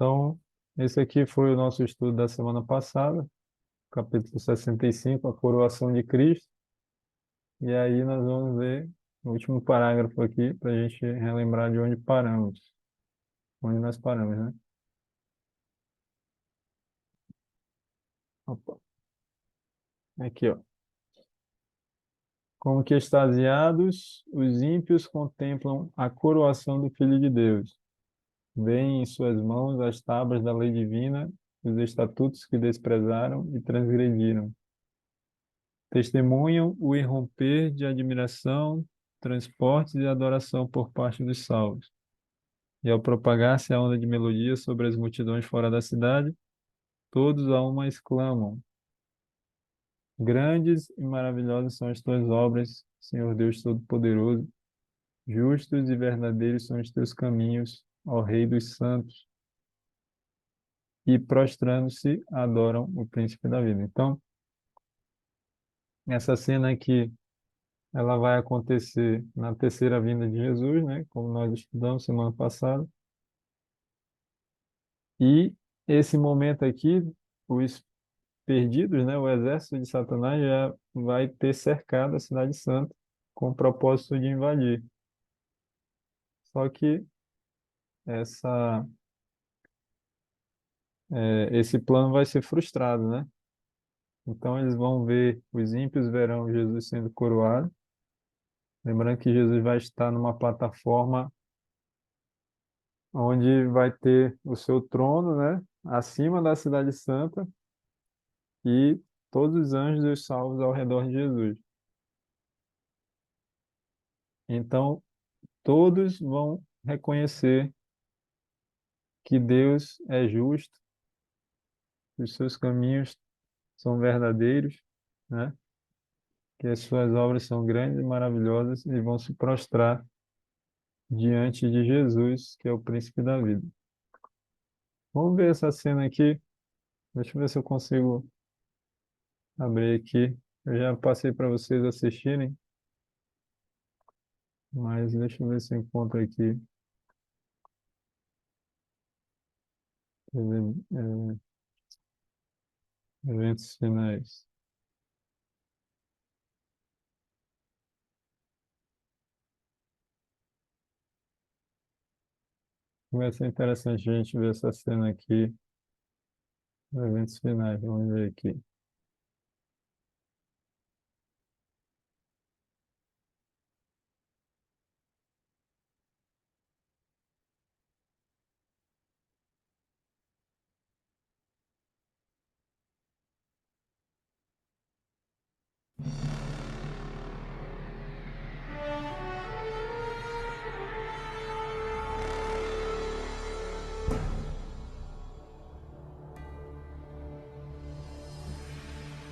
Então, esse aqui foi o nosso estudo da semana passada, capítulo 65, a coroação de Cristo. E aí nós vamos ver o último parágrafo aqui para a gente relembrar de onde paramos, onde nós paramos, né? Opa, aqui, ó. Como que extasiados, os ímpios contemplam a coroação do Filho de Deus. Veem em suas mãos as tábuas da lei divina, os estatutos que desprezaram e transgrediram. Testemunham o irromper de admiração, transportes e adoração por parte dos salvos. E ao propagar-se a onda de melodia sobre as multidões fora da cidade, todos a uma exclamam: Grandes e maravilhosas são as tuas obras, Senhor Deus Todo-Poderoso. Justos e verdadeiros são os teus caminhos, ó Rei dos Santos. E prostrando-se, adoram o Príncipe da Vida. Então, essa cena aqui, ela vai acontecer na terceira vinda de Jesus, né? Como nós estudamos semana passada. E esse momento aqui, os perdidos, né? O exército de Satanás já vai ter cercado a cidade santa com o propósito de invadir. Só que essa, esse plano vai ser frustrado, né? Então eles vão ver, os ímpios verão Jesus sendo coroado. Lembrando que Jesus vai estar numa plataforma onde vai ter o seu trono, né? Acima da cidade santa e todos os anjos e os salvos ao redor de Jesus. Então todos vão reconhecer que Deus é justo, que os seus caminhos são verdadeiros, né? Que as suas obras são grandes e maravilhosas e vão se prostrar diante de Jesus, que é o príncipe da vida. Vamos ver essa cena aqui. Deixa eu ver se eu consigo abrir aqui. Eu já passei para vocês assistirem, mas deixa eu ver se eu encontro aqui. Eventos finais. Vai ser interessante a gente ver essa cena aqui. Eventos finais. Vamos ver aqui.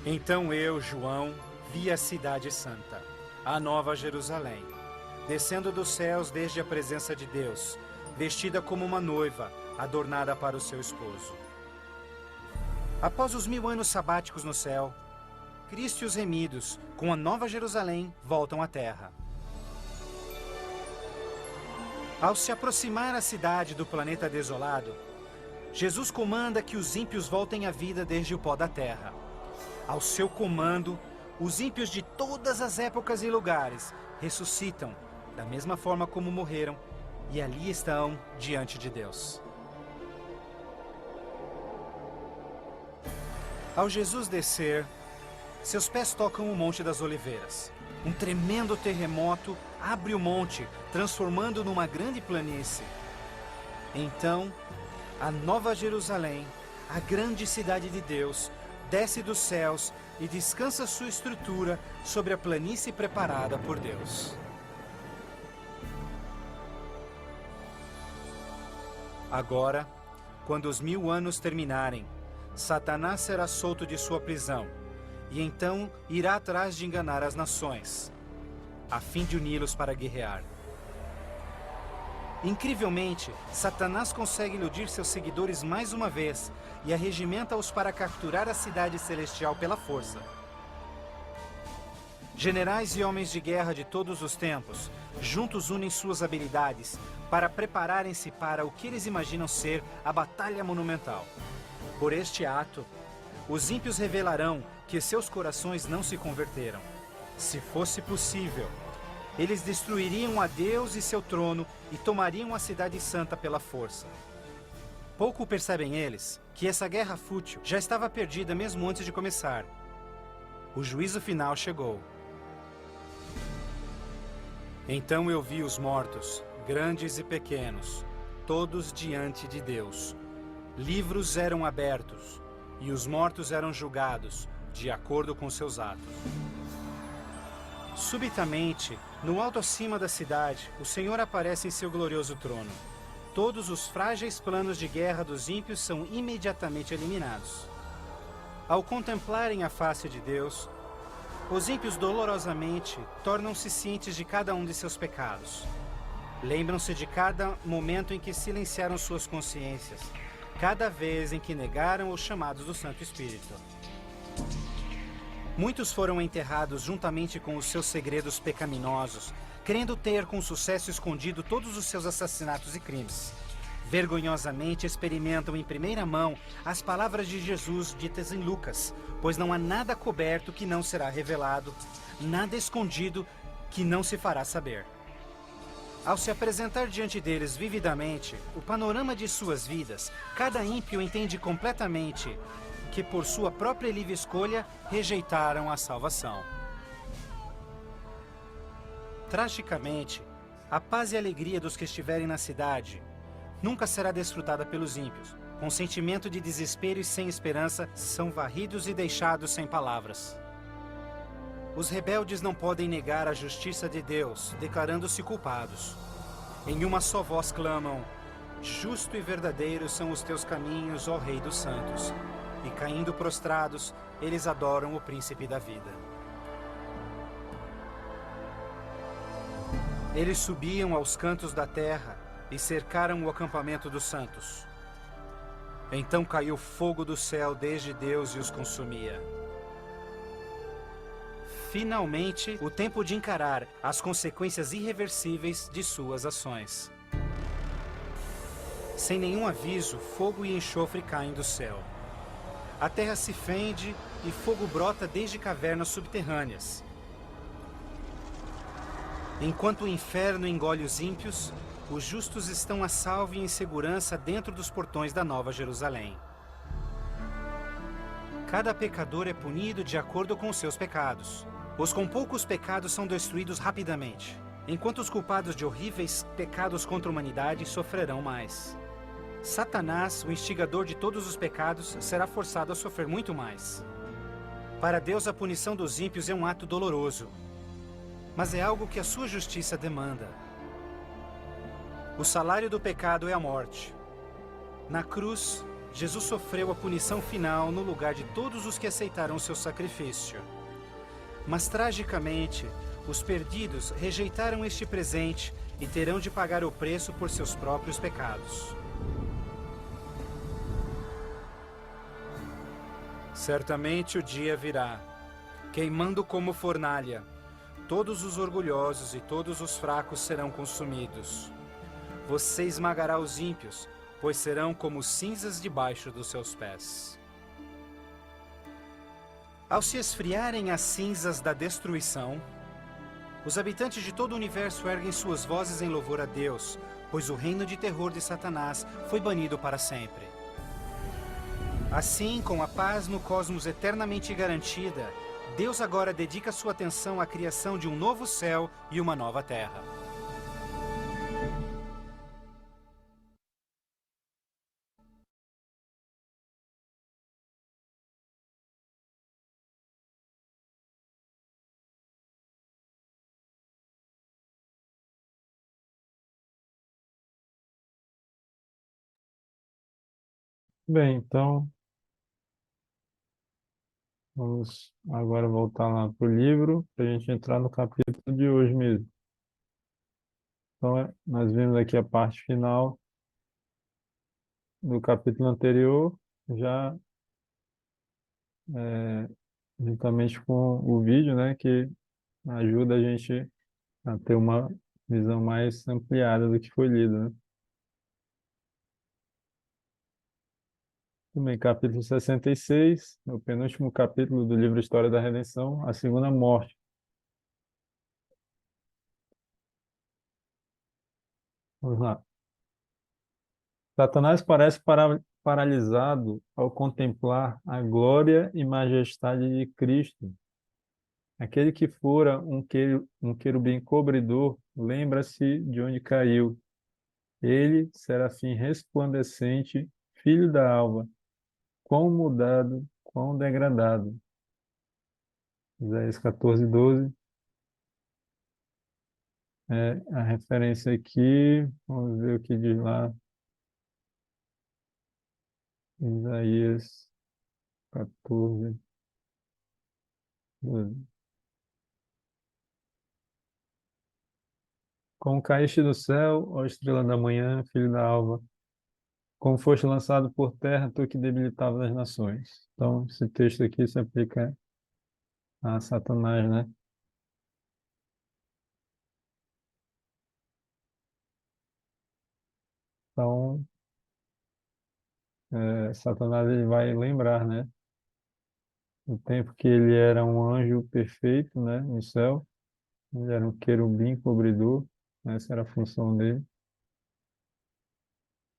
Então eu, João, vi a cidade santa, a nova Jerusalém, descendo dos céus desde a presença de Deus, vestida como uma noiva, adornada para o seu esposo. Após os 1000 anos sabáticos no céu, Cristo e os remidos, com a nova Jerusalém, voltam à terra. Ao se aproximar a cidade do planeta desolado, Jesus comanda que os ímpios voltem à vida desde o pó da terra. Ao seu comando, os ímpios de todas as épocas e lugares ressuscitam, da mesma forma como morreram, e ali estão diante de Deus. Ao Jesus descer, seus pés tocam o Monte das Oliveiras. Um tremendo terremoto abre o monte, transformando numa grande planície. Então, a Nova Jerusalém, a grande cidade de Deus, desce dos céus e descansa sua estrutura sobre a planície preparada por Deus. Agora, quando os 1000 anos terminarem, Satanás será solto de sua prisão, e então irá atrás de enganar as nações, a fim de uni-los para guerrear. Incrivelmente, Satanás consegue iludir seus seguidores mais uma vez e arregimenta-os para capturar a cidade celestial pela força. Generais e homens de guerra de todos os tempos, juntos unem suas habilidades para prepararem-se para o que eles imaginam ser a Batalha Monumental. Por este ato, os ímpios revelarão que seus corações não se converteram. Se fosse possível, eles destruiriam a Deus e seu trono e tomariam a Cidade Santa pela força. Pouco percebem eles que essa guerra fútil já estava perdida mesmo antes de começar. O juízo final chegou. Então eu vi os mortos, grandes e pequenos, todos diante de Deus. Livros eram abertos, e os mortos eram julgados, de acordo com seus atos. Subitamente, no alto acima da cidade, o Senhor aparece em seu glorioso trono. Todos os frágeis planos de guerra dos ímpios são imediatamente eliminados. Ao contemplarem a face de Deus, os ímpios dolorosamente tornam-se cientes de cada um de seus pecados. Lembram-se de cada momento em que silenciaram suas consciências, cada vez em que negaram os chamados do Santo Espírito. Muitos foram enterrados juntamente com os seus segredos pecaminosos, crendo ter com sucesso escondido todos os seus assassinatos e crimes. Vergonhosamente experimentam em primeira mão as palavras de Jesus ditas em Lucas, pois não há nada coberto que não será revelado, nada escondido que não se fará saber. Ao se apresentar diante deles vividamente o panorama de suas vidas, cada ímpio entende completamente que por sua própria e livre escolha rejeitaram a salvação. Tragicamente, a paz e a alegria dos que estiverem na cidade nunca será desfrutada pelos ímpios. Com sentimento de desespero e sem esperança, são varridos e deixados sem palavras. Os rebeldes não podem negar a justiça de Deus, declarando-se culpados. Em uma só voz clamam: justo e verdadeiro são os teus caminhos, ó Rei dos Santos. E caindo prostrados, eles adoram o Príncipe da Vida. Eles subiam aos cantos da terra e cercaram o acampamento dos santos. Então caiu fogo do céu desde Deus e os consumia. Finalmente, o tempo de encarar as consequências irreversíveis de suas ações. Sem nenhum aviso, fogo e enxofre caem do céu. A terra se fende e fogo brota desde cavernas subterrâneas. Enquanto o inferno engole os ímpios, os justos estão a salvo e em segurança dentro dos portões da Nova Jerusalém. Cada pecador é punido de acordo com os seus pecados. Os com poucos pecados são destruídos rapidamente, enquanto os culpados de horríveis pecados contra a humanidade sofrerão mais. Satanás, o instigador de todos os pecados, será forçado a sofrer muito mais. Para Deus, a punição dos ímpios é um ato doloroso, mas é algo que a sua justiça demanda. O salário do pecado é a morte. Na cruz, Jesus sofreu a punição final no lugar de todos os que aceitaram seu sacrifício. Mas, tragicamente, os perdidos rejeitaram este presente e terão de pagar o preço por seus próprios pecados. Certamente o dia virá, queimando como fornalha. Todos os orgulhosos e todos os fracos serão consumidos. Você esmagará os ímpios, pois serão como cinzas debaixo dos seus pés. Ao se esfriarem as cinzas da destruição, os habitantes de todo o universo erguem suas vozes em louvor a Deus, pois o reino de terror de Satanás foi banido para sempre. Assim, com a paz no cosmos eternamente garantida, Deus agora dedica sua atenção à criação de um novo céu e uma nova terra. Bem, então vamos agora voltar lá para o livro, para a gente entrar no capítulo de hoje mesmo. Então, nós vimos aqui a parte final do capítulo anterior, já juntamente com o vídeo, né, que ajuda a gente a ter uma visão mais ampliada do que foi lido, né? Também, capítulo 66, o penúltimo capítulo do livro História da Redenção, a segunda morte. Vamos lá. Satanás parece paralisado ao contemplar a glória e majestade de Cristo. Aquele que fora um querubim cobridor, lembra-se de onde caiu. Ele, serafim resplandecente, filho da alva, quão mudado, quão degradado. Isaías 14:12 é a referência aqui. Vamos ver o que diz lá. Isaías 14:12. Como caíste do céu, ó estrela da manhã, filho da alva, como foste lançado por terra, tu que debilitava as nações. Então, esse texto aqui se aplica a Satanás, né? Então, Satanás ele vai lembrar, né? O tempo que ele era um anjo perfeito, né? No céu, ele era um querubim cobridor, essa era a função dele.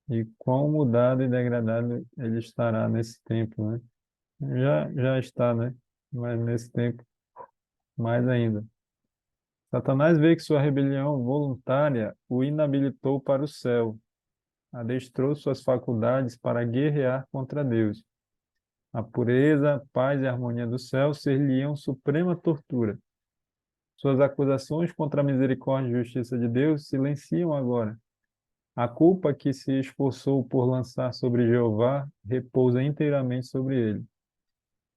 E quão mudado e degradado ele estará nesse tempo, né? Já está, né? Mas nesse tempo, mais ainda. Satanás vê que sua rebelião voluntária o inabilitou para o céu, adestrou suas faculdades para guerrear contra Deus. A pureza, a paz e a harmonia do céu ser-lhe-ão suprema tortura. Suas acusações contra a misericórdia e justiça de Deus silenciam agora. A culpa que se esforçou por lançar sobre Jeová repousa inteiramente sobre ele.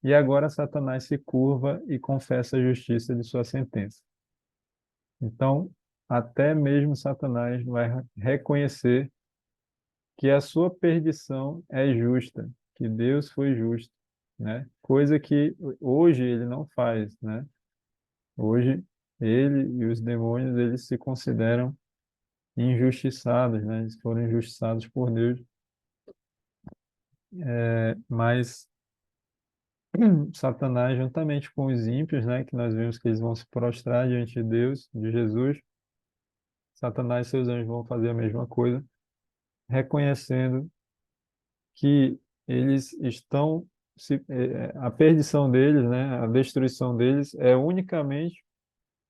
E agora Satanás se curva e confessa a justiça de sua sentença. Então, até mesmo Satanás vai reconhecer que a sua perdição é justa, que Deus foi justo, né? Coisa que hoje ele não faz, né? Hoje ele e os demônios eles se consideram injustiçados, né? Eles foram injustiçados por Deus, mas Satanás, juntamente com os ímpios, né? Que nós vimos que eles vão se prostrar diante de Deus, de Jesus. Satanás e seus anjos vão fazer a mesma coisa, reconhecendo que eles estão a perdição deles, né, a destruição deles é unicamente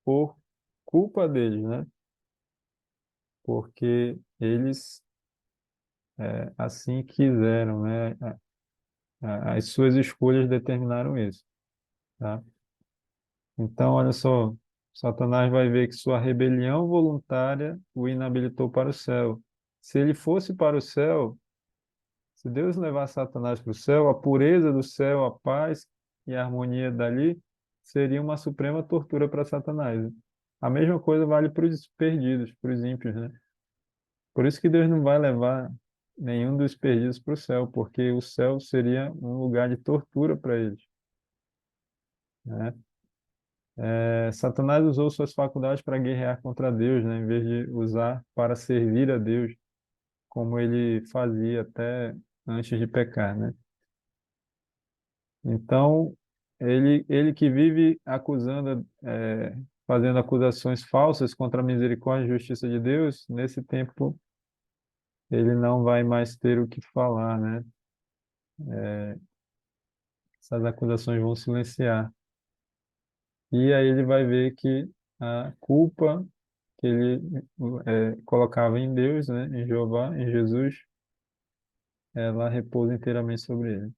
por culpa deles, né? Porque eles assim quiseram, né? As suas escolhas determinaram isso, tá? Então, olha só, Satanás vai ver que sua rebelião voluntária o inabilitou para o céu. Se ele fosse para o céu, se Deus levar Satanás para o céu, a pureza do céu, a paz e a harmonia dali seria uma suprema tortura para Satanás. A mesma coisa vale para os perdidos, para os ímpios, né? Por isso que Deus não vai levar nenhum dos perdidos para o céu, porque o céu seria um lugar de tortura para eles, né? Satanás usou suas faculdades para guerrear contra Deus, né? Em vez de usar para servir a Deus, como ele fazia até antes de pecar, né? Então, ele que vive acusando, fazendo acusações falsas contra a misericórdia e justiça de Deus, nesse tempo ele não vai mais ter o que falar, né? Essas acusações vão silenciar. E aí ele vai ver que a culpa que ele colocava em Deus, né? Em Jeová, em Jesus, ela repousa inteiramente sobre ele.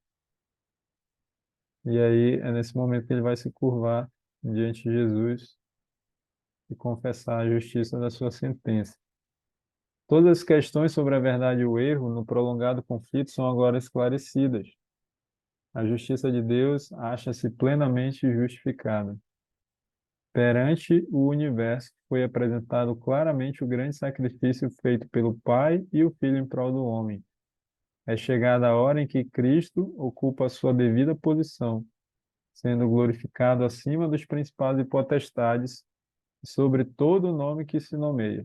E aí é nesse momento que ele vai se curvar diante de Jesus e confessar a justiça da sua sentença. Todas as questões sobre a verdade e o erro no prolongado conflito são agora esclarecidas. A justiça de Deus acha-se plenamente justificada. Perante o universo foi apresentado claramente o grande sacrifício feito pelo Pai e o Filho em prol do homem. É chegada a hora em que Cristo ocupa a sua devida posição, sendo glorificado acima dos principados e potestades, sobre todo o nome que se nomeia.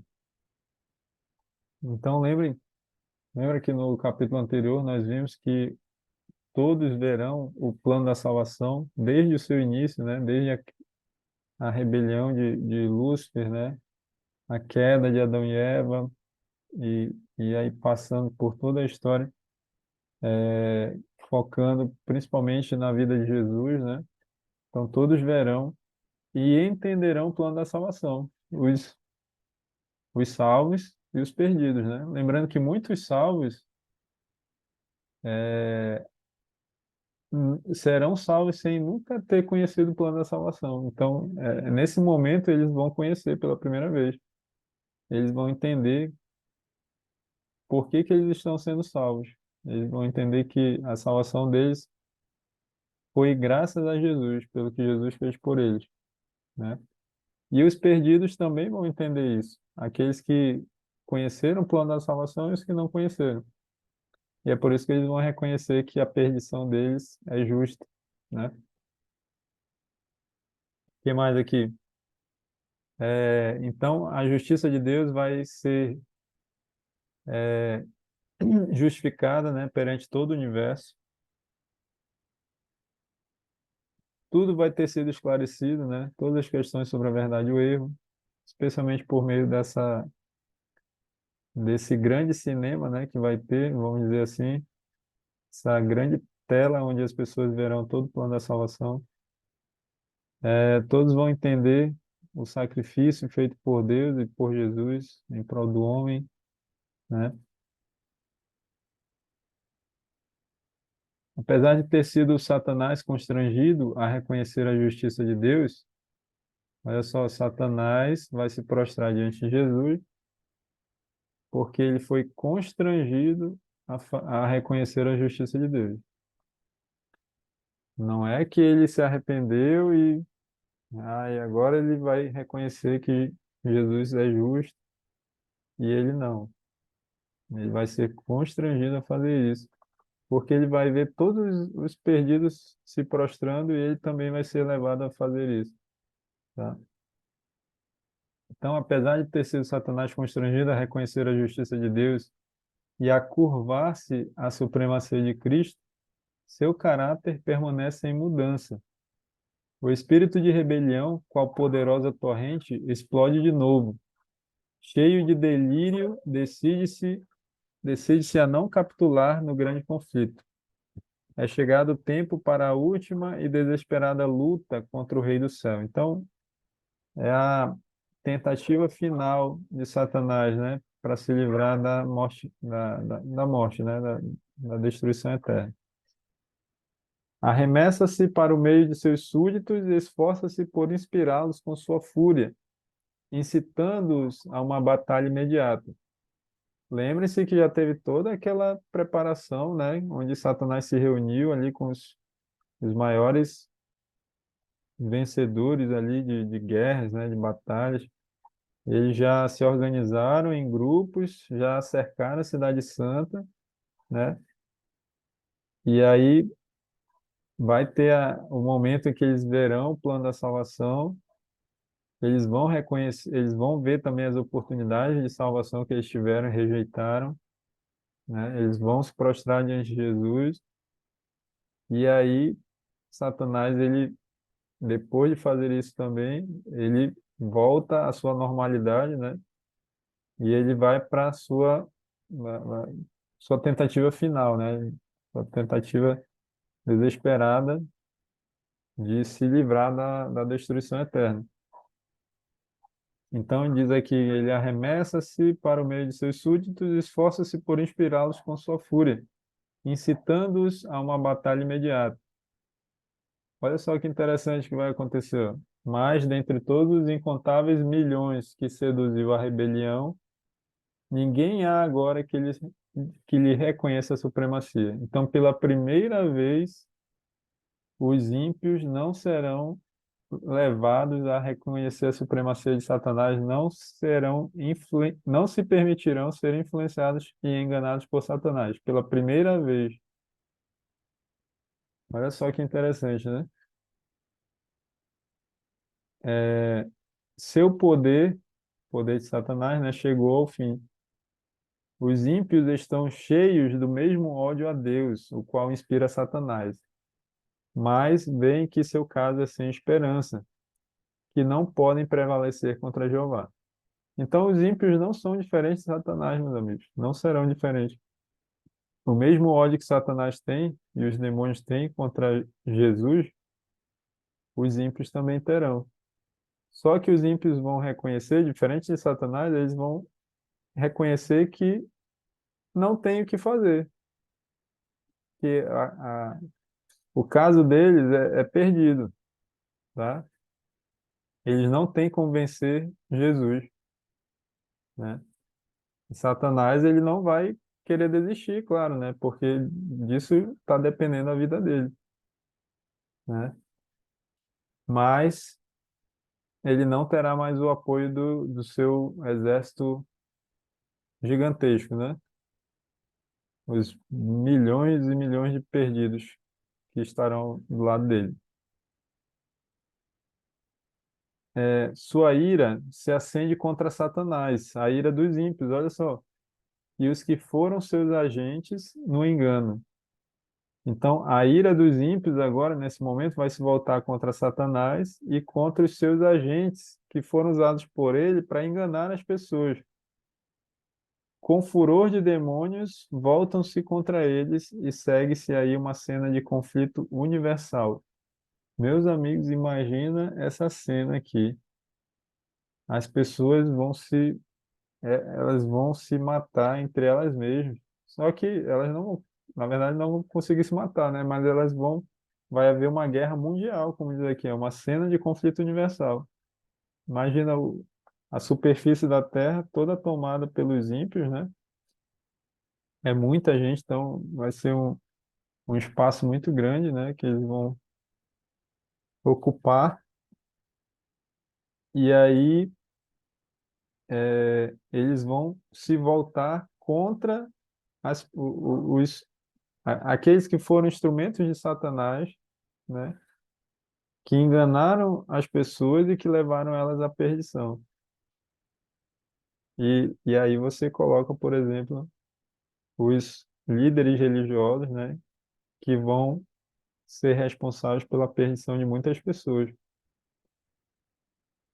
Então, lembra que no capítulo anterior nós vimos que todos verão o plano da salvação desde o seu início, né? Desde a rebelião de Lúcifer, né? A queda de Adão e Eva, e aí passando por toda a história, focando principalmente na vida de Jesus, né? Então todos verão e entenderão o plano da salvação, os salvos e os perdidos, né? Lembrando que muitos salvos serão salvos sem nunca ter conhecido o plano da salvação. Então, nesse momento, eles vão conhecer pela primeira vez. Eles vão entender por que que eles estão sendo salvos. Eles vão entender que a salvação deles foi graças a Jesus, pelo que Jesus fez por eles, né? E os perdidos também vão entender isso. Aqueles que conheceram o plano da salvação e os que não conheceram. E é por isso que eles vão reconhecer que a perdição deles é justa, né? O que mais aqui? Então, a justiça de Deus vai ser justificada, né, perante todo o universo. Tudo vai ter sido esclarecido, né? Todas as questões sobre a verdade e o erro, especialmente por meio desse grande cinema, né, que vai ter, vamos dizer assim, essa grande tela onde as pessoas verão todo o plano da salvação. Todos vão entender o sacrifício feito por Deus e por Jesus em prol do homem, né? Apesar de ter sido Satanás constrangido a reconhecer a justiça de Deus, olha só, Satanás vai se prostrar diante de Jesus porque ele foi constrangido a reconhecer a justiça de Deus. Não é que ele se arrependeu e agora ele vai reconhecer que Jesus é justo e ele não. Ele vai ser constrangido a fazer isso, porque ele vai ver todos os perdidos se prostrando e ele também vai ser levado a fazer isso, tá? Então, apesar de ter sido Satanás constrangido a reconhecer a justiça de Deus e a curvar-se à supremacia de Cristo, seu caráter permanece em mudança. O espírito de rebelião, qual poderosa torrente, explode de novo. Cheio de delírio, decide-se a não capitular no grande conflito. É chegado o tempo para a última e desesperada luta contra o Rei do Céu. Então, é a tentativa final de Satanás, né, para se livrar da morte, da morte, né, da destruição eterna. Arremessa-se para o meio de seus súditos e esforça-se por inspirá-los com sua fúria, incitando-os a uma batalha imediata. Lembre-se que já teve toda aquela preparação, né, onde Satanás se reuniu ali com os maiores vencedores ali de guerras, né, de batalhas. Eles já se organizaram em grupos, já cercaram a Cidade Santa, né? E aí vai ter o momento em que eles verão o plano da salvação, eles vão reconhecer, eles vão ver também as oportunidades de salvação que eles tiveram e rejeitaram, né? Eles vão se prostrar diante de Jesus, e aí Satanás, ele, depois de fazer isso também, ele volta à sua normalidade, né? E ele vai para a sua tentativa final, né? Sua tentativa desesperada de se livrar da destruição eterna. Então diz aqui, ele arremessa-se para o meio de seus súditos e esforça-se por inspirá-los com sua fúria, incitando-os a uma batalha imediata. Olha só que interessante que vai acontecer. Mas, dentre todos os incontáveis milhões que seduziu a rebelião, ninguém há agora que lhe reconheça a supremacia. Então, pela primeira vez, os ímpios não serão levados a reconhecer a supremacia de Satanás, não se permitirão ser influenciados e enganados por Satanás. Pela primeira vez. Olha só que interessante, né? seu poder de Satanás, né, chegou ao fim. Os ímpios estão cheios do mesmo ódio a Deus, o qual inspira Satanás. Mas veem que seu caso é sem esperança, que não podem prevalecer contra Jeová. Então, os ímpios não são diferentes de Satanás, meus amigos. Não serão diferentes. O mesmo ódio que Satanás tem e os demônios têm contra Jesus, os ímpios também terão. Só que os ímpios vão reconhecer, diferente de Satanás, eles vão reconhecer que não tem o que fazer, que o caso deles é perdido, tá? Eles não têm como vencer Jesus, né? E Satanás, ele não vai querer desistir, claro, né? Porque disso está dependendo a vida dele, né? Mas ele não terá mais o apoio do seu exército gigantesco, né? Os milhões e milhões de perdidos que estarão do lado dele. Sua ira se acende contra Satanás, a ira dos ímpios, olha só, e os que foram seus agentes no engano. Então, a ira dos ímpios agora, nesse momento, vai se voltar contra Satanás e contra os seus agentes que foram usados por ele para enganar as pessoas. Com furor de demônios, voltam-se contra eles e segue-se aí uma cena de conflito universal. Meus amigos, imagina essa cena aqui. As pessoas elas vão se matar entre elas mesmas. Só que elas não, na verdade, não vão conseguir se matar, né? Mas vai haver uma guerra mundial, como diz aqui, é uma cena de conflito universal. Imagina a superfície da Terra toda tomada pelos ímpios, né? É muita gente, então vai ser um espaço muito grande, né? Que eles vão ocupar. E aí eles vão se voltar contra aqueles que foram instrumentos de Satanás, né, que enganaram as pessoas e que levaram elas à perdição. E aí você coloca, por exemplo, os líderes religiosos, né, que vão ser responsáveis pela perdição de muitas pessoas.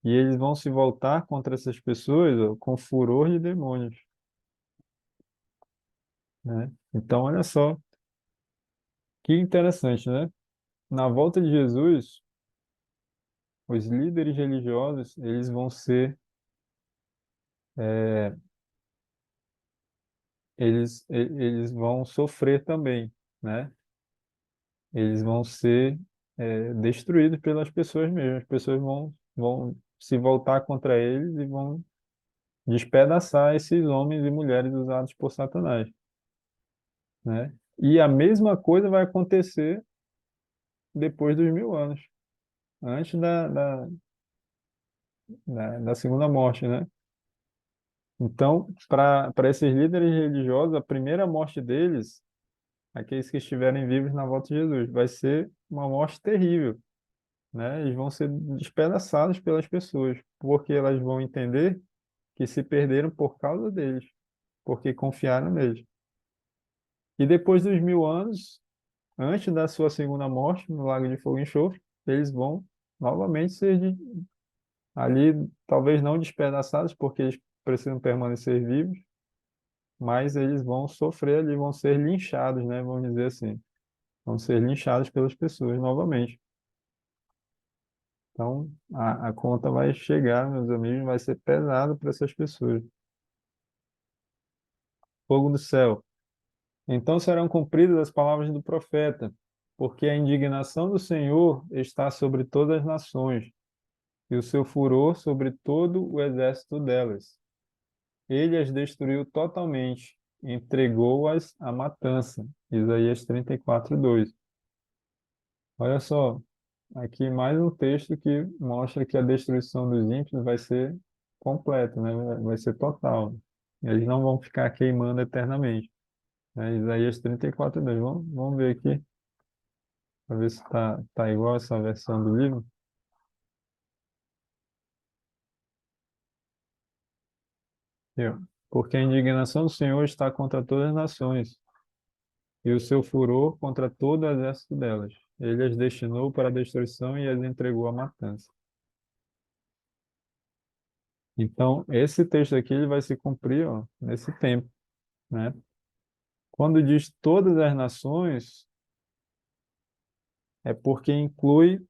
E eles vão se voltar contra essas pessoas, ó, com furor de demônios, né? Então, olha só, que interessante, né? Na volta de Jesus, os líderes religiosos, é, eles vão sofrer também, né? Eles vão ser destruídos pelas pessoas mesmo. As pessoas vão se voltar contra eles e vão despedaçar esses homens e mulheres usados por Satanás, né? E a mesma coisa vai acontecer depois dos 1000 anos, antes da segunda morte, né? Então, para esses líderes religiosos, a primeira morte deles, aqueles que estiverem vivos na volta de Jesus, vai ser uma morte terrível, né? Eles vão ser despedaçados pelas pessoas, porque elas vão entender que se perderam por causa deles, porque confiaram neles. E depois dos 1000 anos, antes da sua segunda morte, no Lago de Fogo e Enxofre, eles vão novamente ali, talvez não despedaçados, porque eles precisam permanecer vivos, mas eles vão sofrer ali, vão ser linchados, né? Vamos dizer assim, vão ser linchados pelas pessoas novamente. Então, a conta vai chegar, meus amigos, vai ser pesado para essas pessoas. Fogo do céu. Então serão cumpridas as palavras do profeta, porque a indignação do Senhor está sobre todas as nações, e o seu furor sobre todo o exército delas. Ele as destruiu totalmente, entregou-as à matança. Isaías 34:2. Olha só, aqui mais um texto que mostra que a destruição dos ímpios vai ser completa, né? Vai ser total. Eles não vão ficar queimando eternamente, né? Isaías 34:2. Vamos ver aqui, para ver se tá igual essa versão do livro. Porque a indignação do Senhor está contra todas as nações, e o seu furor contra todo o exército delas. Ele as destinou para a destruição e as entregou à matança. Então, esse texto aqui ele vai se cumprir, ó, nesse tempo, né? Quando diz todas as nações, é porque inclui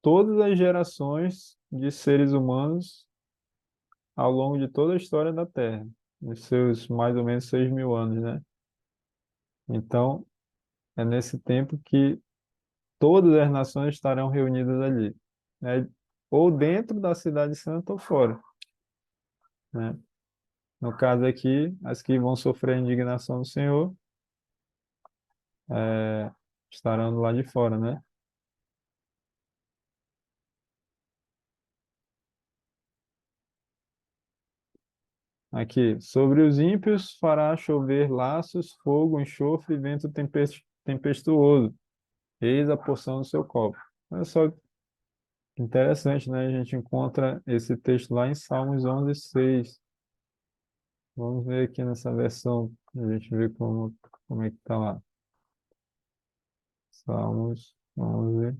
todas as gerações de seres humanos ao longo de toda a história da Terra, nos seus mais ou menos 6.000 anos, né? Então, é nesse tempo que todas as nações estarão reunidas ali, né? Ou dentro da cidade santa ou fora, né? No caso aqui, as que vão sofrer a indignação do Senhor é, estarão do lado de fora, né? Aqui, sobre os ímpios fará chover laços, fogo, enxofre e vento tempestuoso. Eis a porção do seu copo. Olha só que interessante, né? A gente encontra esse texto lá em Salmos 11:6. Vamos ver aqui nessa versão, a gente vê como é que está lá. Salmos 11:6.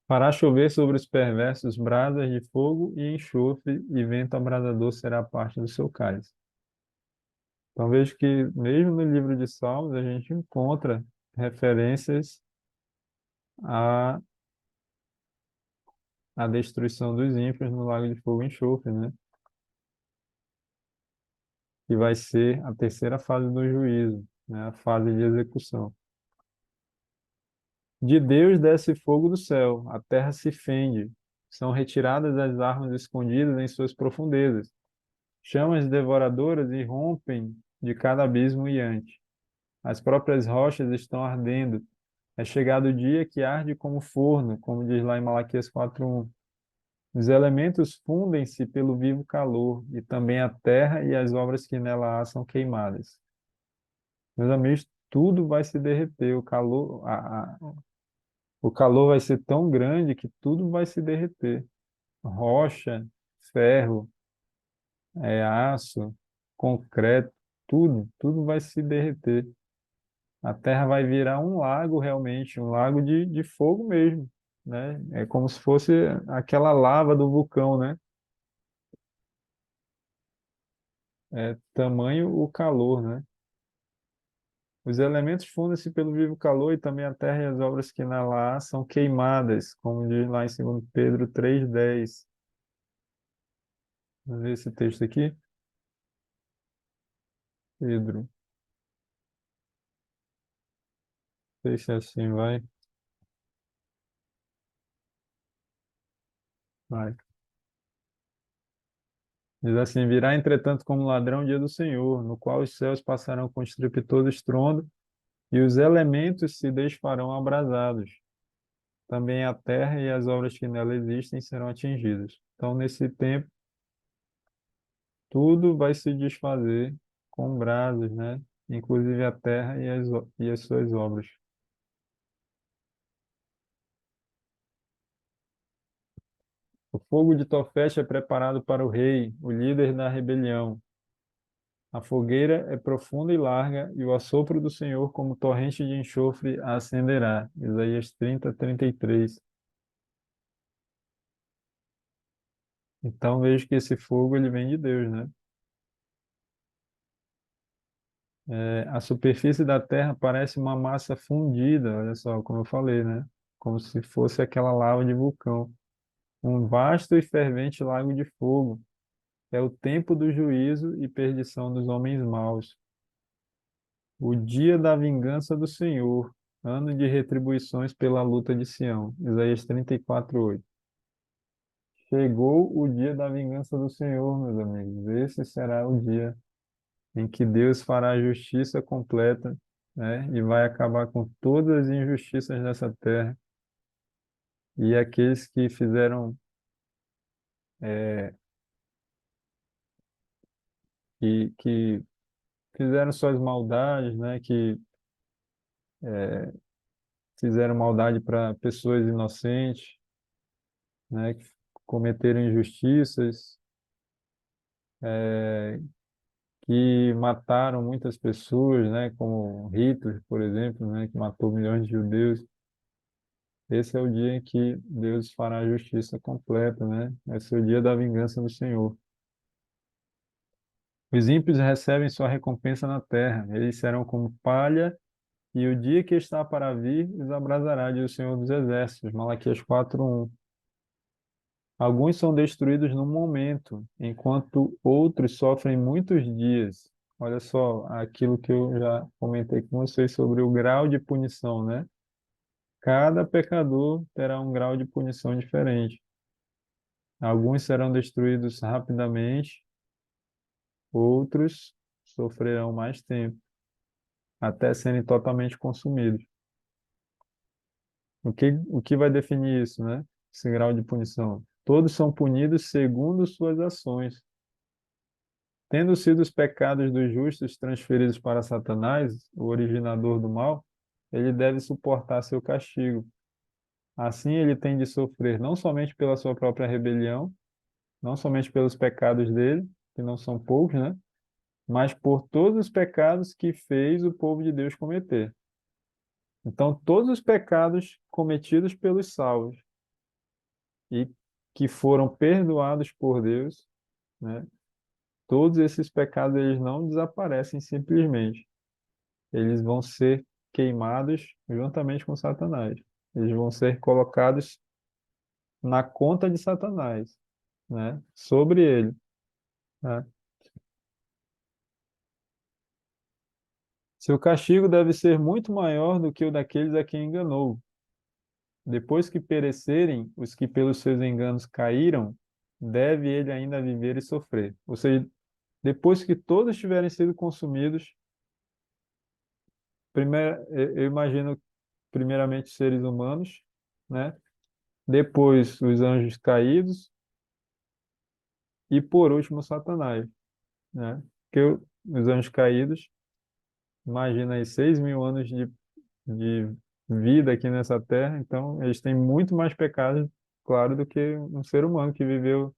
Fará chover sobre os perversos brasas de fogo e enxofre, e vento abrasador será a parte do seu cálice. Então vejo que mesmo no livro de Salmos a gente encontra referências à, à destruição dos ímpios no lago de fogo e enxofre, né? Que vai ser a terceira fase do juízo, né? A fase de execução. De Deus desce fogo do céu, a terra se fende, são retiradas as armas escondidas em suas profundezas. Chamas devoradoras irrompem de cada abismo iante. As próprias rochas estão ardendo. É chegado o dia que arde como forno, como diz lá em Malaquias 4:1. Os elementos fundem-se pelo vivo calor, e também a terra e as obras que nela há são queimadas. Meus amigos, tudo vai se derreter, o calor vai ser tão grande que tudo vai se derreter. Rocha, ferro, aço, concreto, tudo vai se derreter. A Terra vai virar um lago realmente, um lago de fogo mesmo, né? É como se fosse aquela lava do vulcão, né? É tamanho o calor, né? Os elementos fundem-se pelo vivo calor e também a terra e as obras que nela há são queimadas, como diz lá em 2 Pedro 3:10. Vamos ver esse texto aqui. Pedro, deixa assim, vai. Vai. Diz assim: virá, entretanto, como ladrão o dia do Senhor, no qual os céus passarão com estrepitoso estrondo e os elementos se desfarão abrasados. Também a terra e as obras que nela existem serão atingidas. Então, nesse tempo, tudo vai se desfazer com brasas, né? Inclusive a terra e as suas obras. O fogo de Tofete é preparado para o rei, o líder da rebelião. A fogueira é profunda e larga, e o assopro do Senhor, como torrente de enxofre, a acenderá. Isaías 30:33. Então vejo que esse fogo ele vem de Deus, né? A superfície da Terra parece uma massa fundida, olha só, como eu falei, né? Como se fosse aquela lava de vulcão. Um vasto e fervente lago de fogo. É o tempo do juízo e perdição dos homens maus. O dia da vingança do Senhor, ano de retribuições pela luta de Sião. Isaías 34:8. Chegou o dia da vingança do Senhor, meus amigos. Esse será o dia em que Deus fará a justiça completa, né? E vai acabar com todas as injustiças dessa terra. E aqueles que é, que fizeram suas maldades, né? Que fizeram maldade para pessoas inocentes, né, que cometeram injustiças, que mataram muitas pessoas, né, como Hitler, por exemplo, né, que matou milhões de judeus. Esse é o dia em que Deus fará a justiça completa, né? Esse é o dia da vingança do Senhor. Os ímpios recebem sua recompensa na terra, eles serão como palha, e o dia que está para vir os abrasará, diz o Senhor dos Exércitos. Malaquias 4:1. Alguns são destruídos num momento, enquanto outros sofrem muitos dias. Olha só aquilo que eu já comentei com vocês sobre o grau de punição, né? Cada pecador terá um grau de punição diferente. Alguns serão destruídos rapidamente, outros sofrerão mais tempo, até serem totalmente consumidos. O que vai definir isso, né? Esse grau de punição? Todos são punidos segundo suas ações. Tendo sido os pecados dos justos transferidos para Satanás, o originador do mal, ele deve suportar seu castigo. Assim, ele tem de sofrer não somente pela sua própria rebelião, não somente pelos pecados dele, que não são poucos, né? Mas por todos os pecados que fez o povo de Deus cometer. Então, todos os pecados cometidos pelos salvos e que foram perdoados por Deus, né? Todos esses pecados eles não desaparecem simplesmente. Eles vão ser queimados juntamente com Satanás. Eles vão ser colocados na conta de Satanás, né? Sobre ele, né? Seu castigo deve ser muito maior do que o daqueles a quem enganou. Depois que perecerem os que pelos seus enganos caíram, deve ele ainda viver e sofrer. Ou seja, depois que todos tiverem sido consumidos, primeiro, eu imagino primeiramente os seres humanos, né? Depois os anjos caídos e por último Satanás, né? Porque os anjos caídos, imagina aí 6.000 anos de vida aqui nessa terra, então eles têm muito mais pecados, claro, do que um ser humano que viveu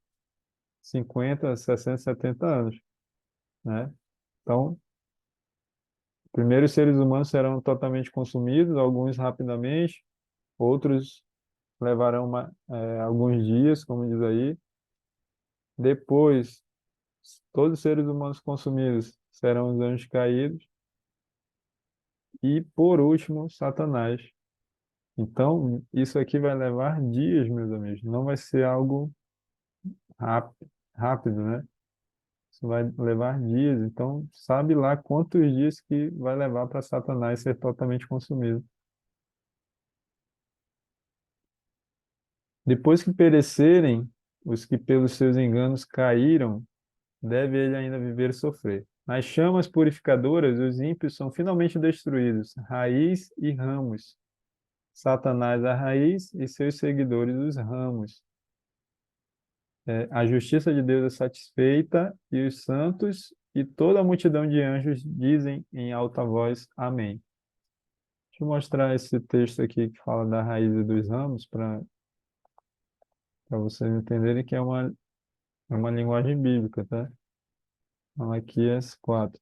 50, 60, 70 anos, né? Então, primeiro os seres humanos serão totalmente consumidos, alguns rapidamente, outros levarão alguns dias, como diz aí. Depois, todos os seres humanos consumidos serão os anjos caídos e, por último, Satanás. Então, isso aqui vai levar dias, meus amigos. Não vai ser algo rápido, né? Isso vai levar dias. Então, sabe lá quantos dias que vai levar para Satanás ser totalmente consumido. Depois que perecerem os que pelos seus enganos caíram, deve ele ainda viver e sofrer. Nas chamas purificadoras, os ímpios são finalmente destruídos, raiz e ramos. Satanás a raiz e seus seguidores os ramos. A justiça de Deus é satisfeita e os santos e toda a multidão de anjos dizem em alta voz, Amém. Deixa eu mostrar esse texto aqui que fala da raiz e dos ramos para vocês entenderem que é uma linguagem bíblica, tá? Malaquias 4.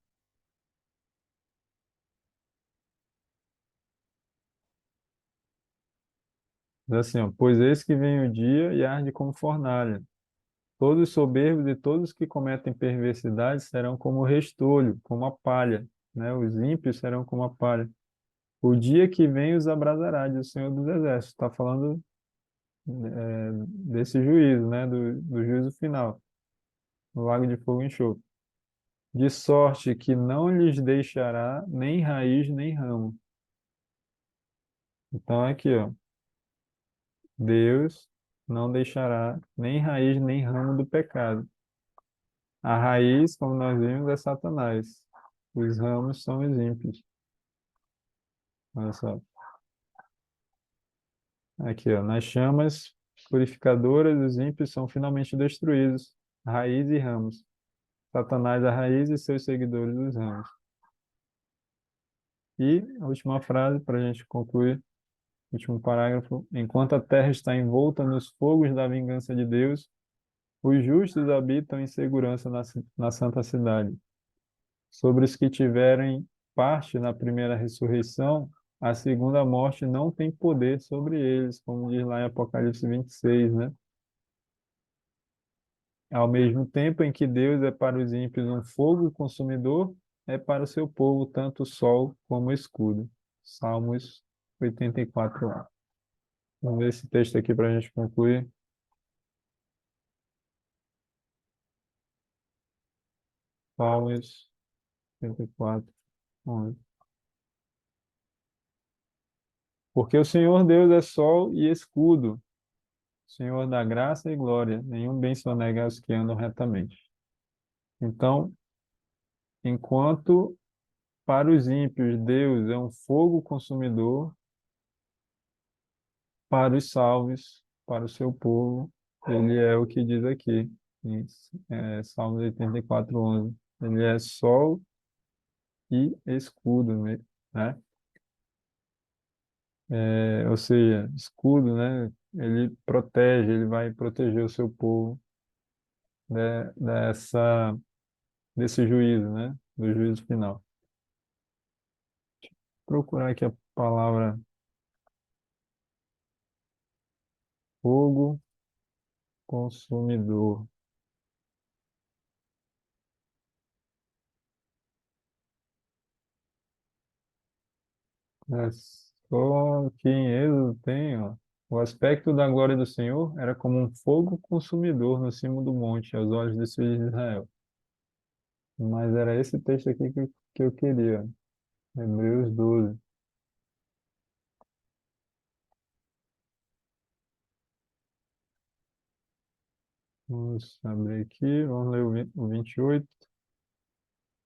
Diz assim, ó, pois eis que vem o dia e arde como fornalha. Todos os soberbos e todos os que cometem perversidade serão como o restolho, como a palha, né? Os ímpios serão como a palha. O dia que vem os abrasará, diz o Senhor dos Exércitos. Está falando desse juízo, né? Do juízo final, no lago de fogo e enxofre. De sorte que não lhes deixará nem raiz nem ramo. Então, aqui, ó, Deus não deixará nem raiz nem ramo do pecado. A raiz, como nós vimos, é Satanás. Os ramos são os ímpios. Olha só. Aqui, ó, nas chamas purificadoras, os ímpios são finalmente destruídos, raiz e ramos. Satanás a raiz e seus seguidores os ramos. E a última frase para a gente concluir. último parágrafo. Enquanto a terra está envolta nos fogos da vingança de Deus, os justos habitam em segurança na santa cidade. Sobre os que tiverem parte na primeira ressurreição, a segunda morte não tem poder sobre eles, como diz lá em Apocalipse 26, né? Ao mesmo tempo em que Deus é para os ímpios um fogo consumidor, é para o seu povo tanto o sol como o escudo. Salmos 84. Vamos ver esse texto aqui para a gente concluir. Salmos 84, 11. Porque o Senhor Deus é sol e escudo, Senhor da graça e glória, nenhum bem se nega aos que andam retamente. Então, enquanto para os ímpios Deus é um fogo consumidor, para os salvos, para o seu povo, ele é o que diz aqui, em Salmos 84, 11. Ele é sol e escudo, né? Ou seja, escudo, né? Ele protege, ele vai proteger o seu povo dessa, desse juízo, né? Do juízo final. Procurar aqui a palavra fogo consumidor. É só que em Êxodo tem, ó, o aspecto da glória do Senhor era como um fogo consumidor no cimo do monte, aos olhos dos filhos de Israel. Mas era esse texto aqui que eu queria, Hebreus 12. Vamos abrir aqui, vamos ler o 28.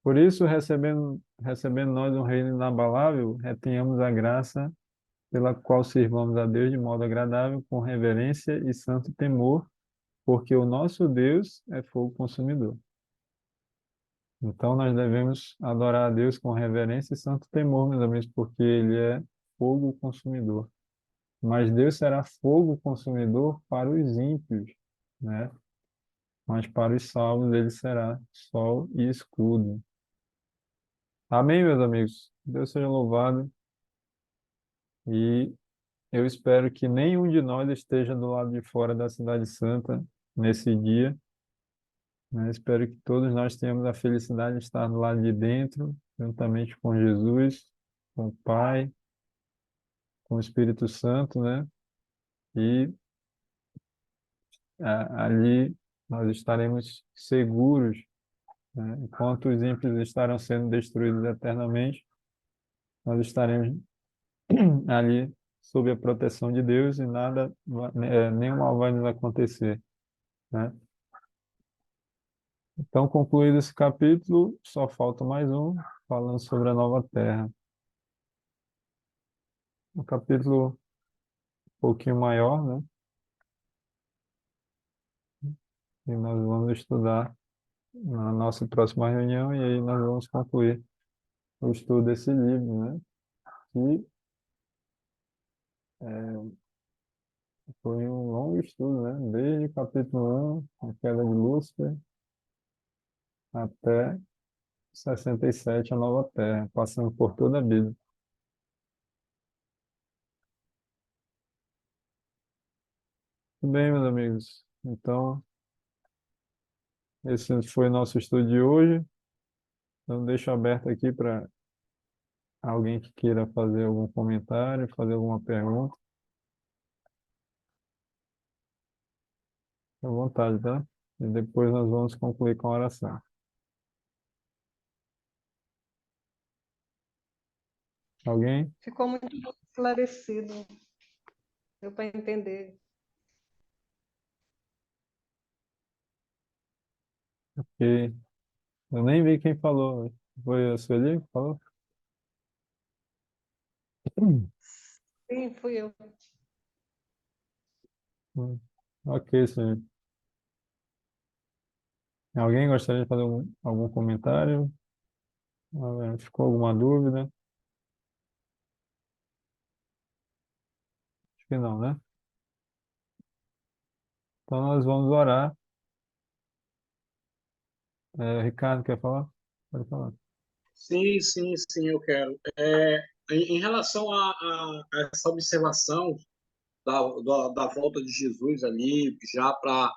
Por isso, recebendo nós um reino inabalável, retenhamos a graça pela qual sirvamos a Deus de modo agradável, com reverência e santo temor, porque o nosso Deus é fogo consumidor. Então, nós devemos adorar a Deus com reverência e santo temor, meus amigos, porque Ele é fogo consumidor. Mas Deus será fogo consumidor para os ímpios, né? Mas para os salvos Ele será sol e escudo. Amém, meus amigos? Deus seja louvado e eu espero que nenhum de nós esteja do lado de fora da Cidade Santa nesse dia, né? Espero que todos nós tenhamos a felicidade de estar do lado de dentro, juntamente com Jesus, com o Pai, com o Espírito Santo, né? E ali nós estaremos seguros, né? Enquanto os ímpios estarão sendo destruídos eternamente, nós estaremos ali sob a proteção de Deus e nada, nenhum mal vai nos acontecer, né? Então, concluído esse capítulo, só falta mais um, falando sobre a nova terra. Um capítulo um pouquinho maior, né? E nós vamos estudar na nossa próxima reunião e aí nós vamos concluir o estudo desse livro, né? Que foi um longo estudo, né? Desde o capítulo 1, a queda de Lúcifer, até 67, a nova terra, passando por toda a Bíblia. Tudo bem, meus amigos? Então, esse foi o nosso estudo de hoje. Então, deixo aberto aqui para alguém que queira fazer algum comentário, fazer alguma pergunta. Fique à vontade, tá? E depois nós vamos concluir com a oração. Alguém? Ficou muito esclarecido, deu para entender. Porque eu nem vi quem falou. Foi a Sueli que falou? Sim, fui eu. Ok, Sueli. Alguém gostaria de fazer algum comentário? Ficou alguma dúvida? Acho que não, né? Então nós vamos orar. Ricardo, quer falar? Pode falar. Sim, sim, sim, eu quero. Em relação a essa observação da volta de Jesus ali, já para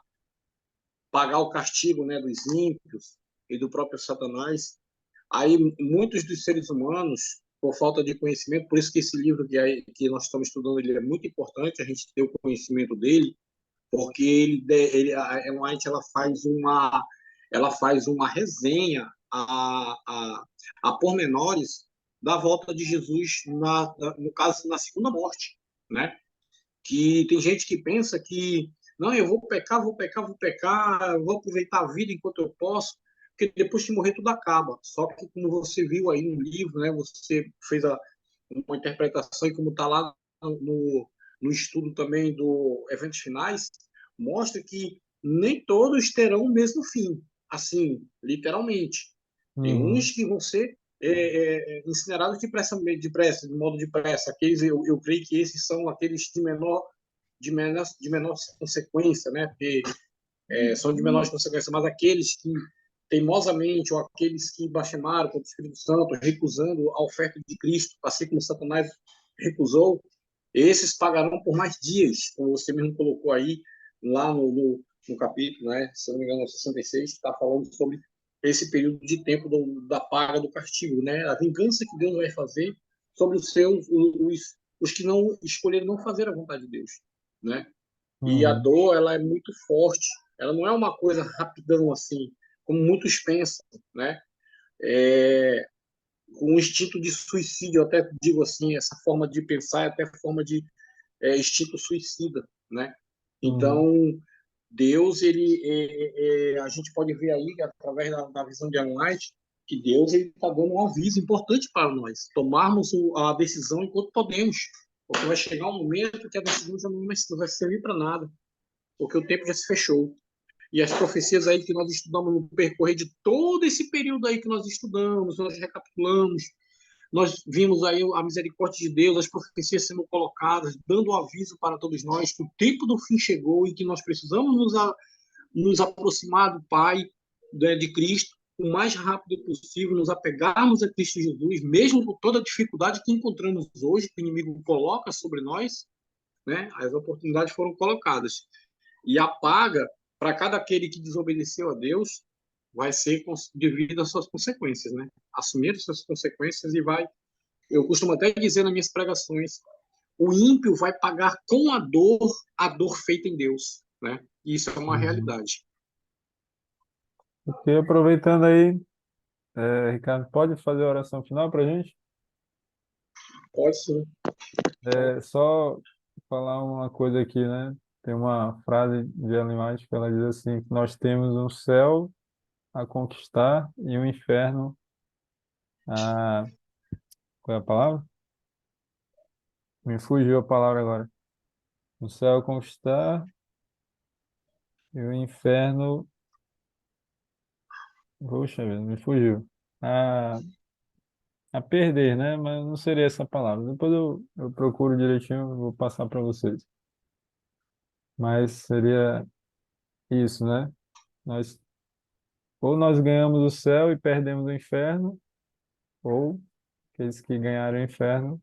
pagar o castigo, né, dos ímpios e do próprio Satanás, aí muitos dos seres humanos, por falta de conhecimento, por isso que esse livro que nós estamos estudando, ele é muito importante, a gente ter o conhecimento dele, porque a Ellen White ela faz uma resenha a pormenores da volta de Jesus no caso na segunda morte, né? Que tem gente que pensa que não, eu vou pecar, vou pecar, vou pecar, vou aproveitar a vida enquanto eu posso, porque depois de morrer tudo acaba. Só que como você viu aí no livro, né? Você fez uma interpretação e como está lá no estudo também do Eventos Finais, mostra que nem todos terão o mesmo fim, assim, literalmente. Tem Uhum. uns que vão ser incinerados de modo depressa. Aqueles, eu creio que esses são aqueles de menor consequência, né? Porque são de menor consequência, mas aqueles que teimosamente, ou aqueles que blasfemaram contra o Espírito Santo, recusando a oferta de Cristo, assim como Satanás recusou, esses pagarão por mais dias, como você mesmo colocou aí, lá no capítulo, né, se não me engano, 66, está falando sobre esse período de tempo da paga do castigo, né, a vingança que Deus vai fazer sobre os que não escolheram não fazer a vontade de Deus, né? E a Uhum. dor, ela é muito forte, ela não é uma coisa rapidão assim, como muitos pensam, né? É, com um instinto de suicídio, eu até digo assim, essa forma de pensar é até forma de instinto suicida, né? Uhum. Então, Deus, a gente pode ver aí, através da visão de Ellen White, que Deus está dando um aviso importante para nós, tomarmos a decisão enquanto podemos, porque vai chegar um momento que a decisão já não vai servir para nada, porque o tempo já se fechou. E as profecias aí que nós estudamos no percorrer de todo esse período aí que nós estudamos, nós recapitulamos, nós vimos aí a misericórdia de Deus, as profecias sendo colocadas, dando um aviso para todos nós que o tempo do fim chegou e que nós precisamos nos aproximar do Pai, de Cristo, o mais rápido possível, nos apegarmos a Cristo Jesus, mesmo com toda a dificuldade que encontramos hoje, que o inimigo coloca sobre nós, né? As oportunidades foram colocadas. E a paga para cada aquele que desobedeceu a Deus vai ser devido às suas consequências, né? Assumir as suas consequências e vai. Eu costumo até dizer nas minhas pregações, o ímpio vai pagar com a dor feita em Deus, né? E isso é uma Uhum. realidade. Ok, aproveitando aí, Ricardo, pode fazer a oração final para a gente? Pode sim. Só falar uma coisa aqui, né? Tem uma frase de Ellen White que ela diz assim, que nós temos um céu a conquistar e um inferno a... Qual é a palavra? Me fugiu a palavra agora. O céu a conquistar e o inferno... Poxa vida, me fugiu. A, a perder, né? Mas não seria essa palavra. Depois eu procuro direitinho, eu vou passar para vocês. Mas seria isso, né? Nós, ou nós ganhamos o céu e perdemos o inferno, ou aqueles que ganharam o inferno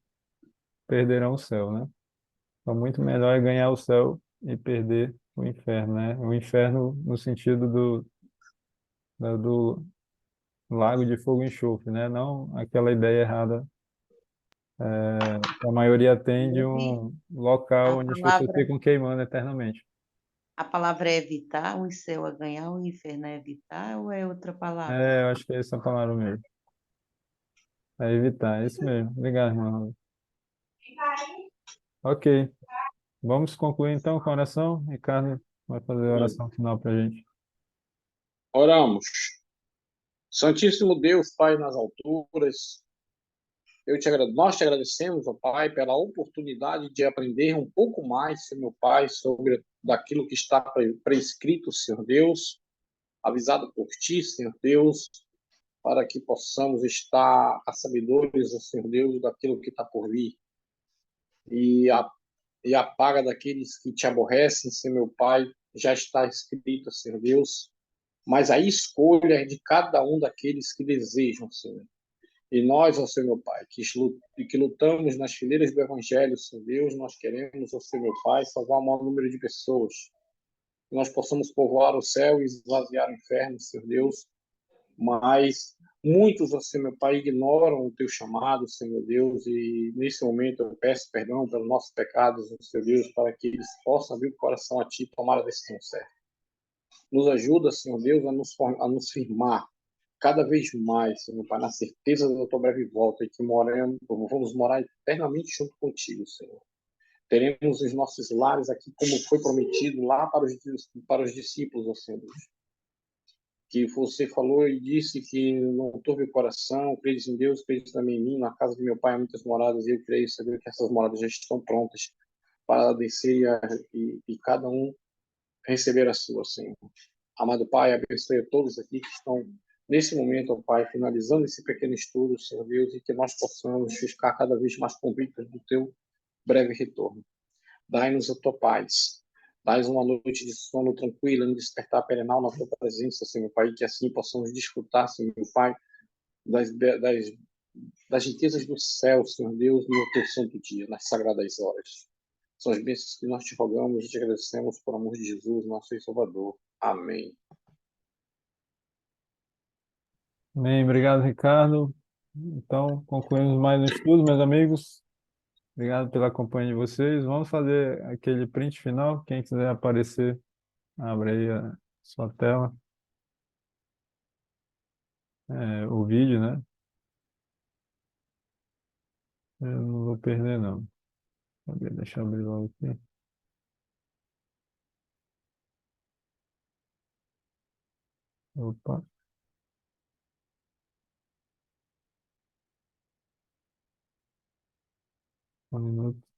perderão o céu, né? Então, muito melhor é ganhar o céu e perder o inferno, né? O inferno no sentido do lago de fogo e enxofre, né? Não aquela ideia errada que a maioria tem de Evi- um local A onde as pessoas palavra, ficam queimando eternamente. a palavra é evitar, o céu é ganhar, o inferno é evitar, ou é outra palavra? Eu acho que é essa a palavra mesmo. É evitar, é isso mesmo. Obrigado, irmão. Ok, vamos concluir então com a oração. Ricardo vai fazer a oração final para a gente. Oramos. Santíssimo Deus, Pai nas alturas, nós te agradecemos, ó Pai, pela oportunidade de aprender um pouco mais, Senhor Pai, sobre daquilo que está prescrito, Senhor Deus, avisado por Ti, Senhor Deus, para que possamos estar sabedores, Senhor Deus, daquilo que está por vir. E e a paga daqueles que te aborrecem, Senhor meu Pai, já está escrita, Senhor Deus, mas a escolha é de cada um daqueles que desejam, Senhor. E nós, ó Senhor meu Pai, que lutamos nas fileiras do Evangelho, Senhor Deus, nós queremos, ó Senhor meu Pai, salvar o maior número de pessoas, que nós possamos povoar o céu e esvaziar o inferno, Senhor Deus, mas muitos, assim, meu Pai, ignoram o teu chamado, Senhor Deus, e nesse momento eu peço perdão pelos nossos pecados, Senhor Deus, para que eles possam abrir o coração a Ti e tomar a decisão certa. Nos ajuda, Senhor Deus, a nos firmar cada vez mais, Senhor Pai, na certeza da Tua breve volta e que vamos morar eternamente junto contigo, Senhor. Teremos os nossos lares aqui como foi prometido lá para os discípulos, ó Senhor Deus, que você falou e disse que não turbe o coração, credes em Deus, credes também em mim, na casa de meu pai há muitas moradas, e eu creio saber que essas moradas já estão prontas para descer e cada um receber a sua, Senhor. Amado Pai, abençoe a todos aqui que estão nesse momento, ó Pai, finalizando esse pequeno estudo, Senhor Deus, e que nós possamos ficar cada vez mais convictos do Teu breve retorno. Dai-nos a Tua paz. Dai-nos uma noite de sono tranquila, no despertar perenal na Tua presença, Senhor Pai, que assim possamos desfrutar, Senhor Pai, das riquezas do céu, Senhor Deus, no Teu santo dia, nas sagradas horas. São as bênçãos que nós te rogamos e te agradecemos por amor de Jesus, nosso Salvador. Amém. Bem, obrigado, Ricardo. Então, concluímos mais um estudo, meus amigos. Obrigado pela companhia de vocês. Vamos fazer aquele print final. Quem quiser aparecer, abre aí a sua tela, o vídeo, né? Eu não vou perder, não. Deixa eu abrir logo aqui. Opa, um minuto.